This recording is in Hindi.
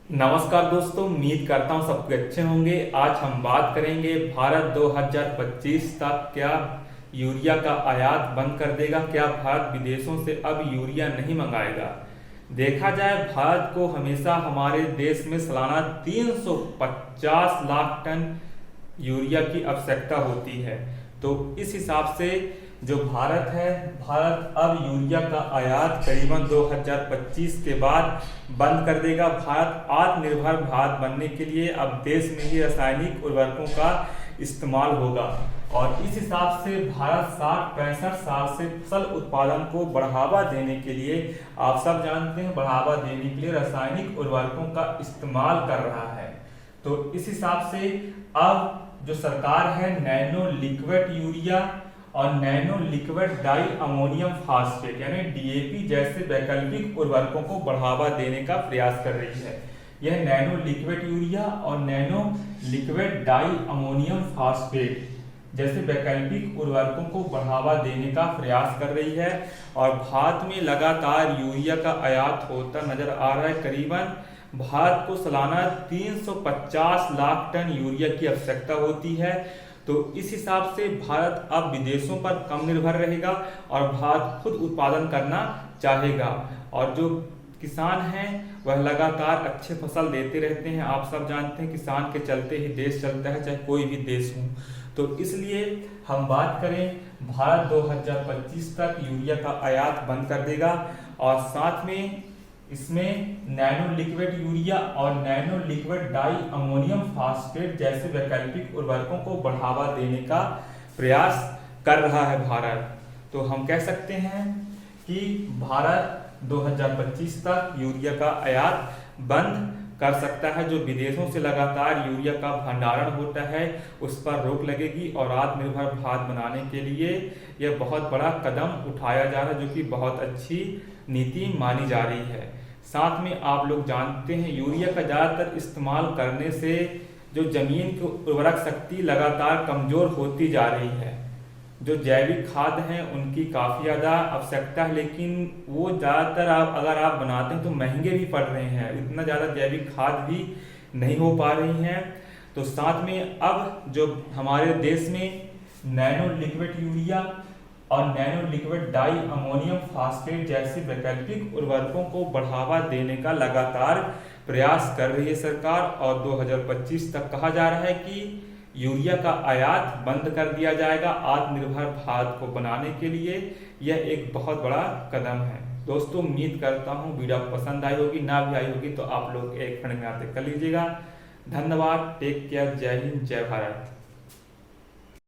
नमस्कार दोस्तों, उम्मीद करता हूँ सबके अच्छे होंगे। आज हम बात करेंगे भारत 2025 तक क्या यूरिया का आयात बंद कर देगा, क्या भारत विदेशों से अब यूरिया नहीं मंगाएगा। देखा जाए, भारत को हमेशा हमारे देश में सालाना 350 लाख टन यूरिया की आवश्यकता होती है। तो इस हिसाब से जो भारत है, भारत अब यूरिया का आयात करीबन 2025 के बाद बंद कर देगा। भारत आत्मनिर्भर भारत बनने के लिए अब देश में ही रासायनिक उर्वरकों का इस्तेमाल होगा और इस हिसाब से भारत 60-65 साल से फसल उत्पादन को बढ़ावा देने के लिए, आप सब जानते हैं, बढ़ावा देने के लिए रासायनिक उर्वरकों का इस्तेमाल कर रहा है। तो इस हिसाब से अब जो सरकार है, नैनो लिक्विड यूरिया और nano liquid di ammonium phosphate यानी डीएपी जैसे वैकल्पिक उर्वरकों को बढ़ावा देने का प्रयास कर रही है। यह नैनो लिक्विड यूरिया और nano liquid di ammonium phosphate जैसे वैकल्पिक उर्वरकों को बढ़ावा देने का प्रयास कर रही है और भारत में लगातार यूरिया का आयात होता नजर आ रहा है। करीबन भारत को सालाना 350 लाख टन यूरिया की आवश्यकता होती है। तो इस हिसाब से भारत अब विदेशों पर कम निर्भर रहेगा और भारत खुद उत्पादन करना चाहेगा। और जो किसान हैं वह लगातार अच्छे फसल देते रहते हैं। आप सब जानते हैं, किसान के चलते ही देश चलता है, चाहे कोई भी देश हो। तो इसलिए हम बात करें, भारत 2025 तक यूरिया का आयात बंद कर देगा और साथ में इसमें नैनो लिक्विड यूरिया और nano liquid di ammonium phosphate जैसे वैकल्पिक उर्वरकों को बढ़ावा देने का प्रयास कर रहा है भारत। तो हम कह सकते हैं कि भारत 2025 तक यूरिया का आयात बंद कर सकता है। जो विदेशों से लगातार यूरिया का भंडारण होता है उस पर रोक लगेगी और आत्मनिर्भर भारत बनाने के लिए यह बहुत बड़ा कदम उठाया जा रहा है, जो कि बहुत अच्छी नीति मानी जा रही है। साथ में आप लोग जानते हैं, यूरिया का ज़्यादातर इस्तेमाल करने से जो जमीन की उर्वरक शक्ति लगातार कमज़ोर होती जा रही है। जो जैविक खाद हैं उनकी काफ़ी ज़्यादा आवश्यकता है, लेकिन वो ज़्यादातर अगर आप बनाते हैं तो महंगे भी पड़ रहे हैं, इतना ज़्यादा जैविक खाद भी नहीं हो पा रही हैं। तो साथ में अब जो हमारे देश में नैनो लिक्विड यूरिया और nano liquid di ammonium phosphate जैसे वैकल्पिक उर्वरकों को बढ़ावा देने का लगातार प्रयास कर रही है सरकार और 2025 तक कहा जा रहा है कि यूरिया का आयात बंद कर दिया जाएगा। आत्मनिर्भर भारत को बनाने के लिए यह एक बहुत बड़ा कदम है। दोस्तों, उम्मीद करता हूँ वीडियो पसंद आई होगी, ना भी आई होगी तो आप लोग एक फ्रेंड में आते कर लीजिएगा। धन्यवाद, टेक केयर, जय हिंद, जय भारत।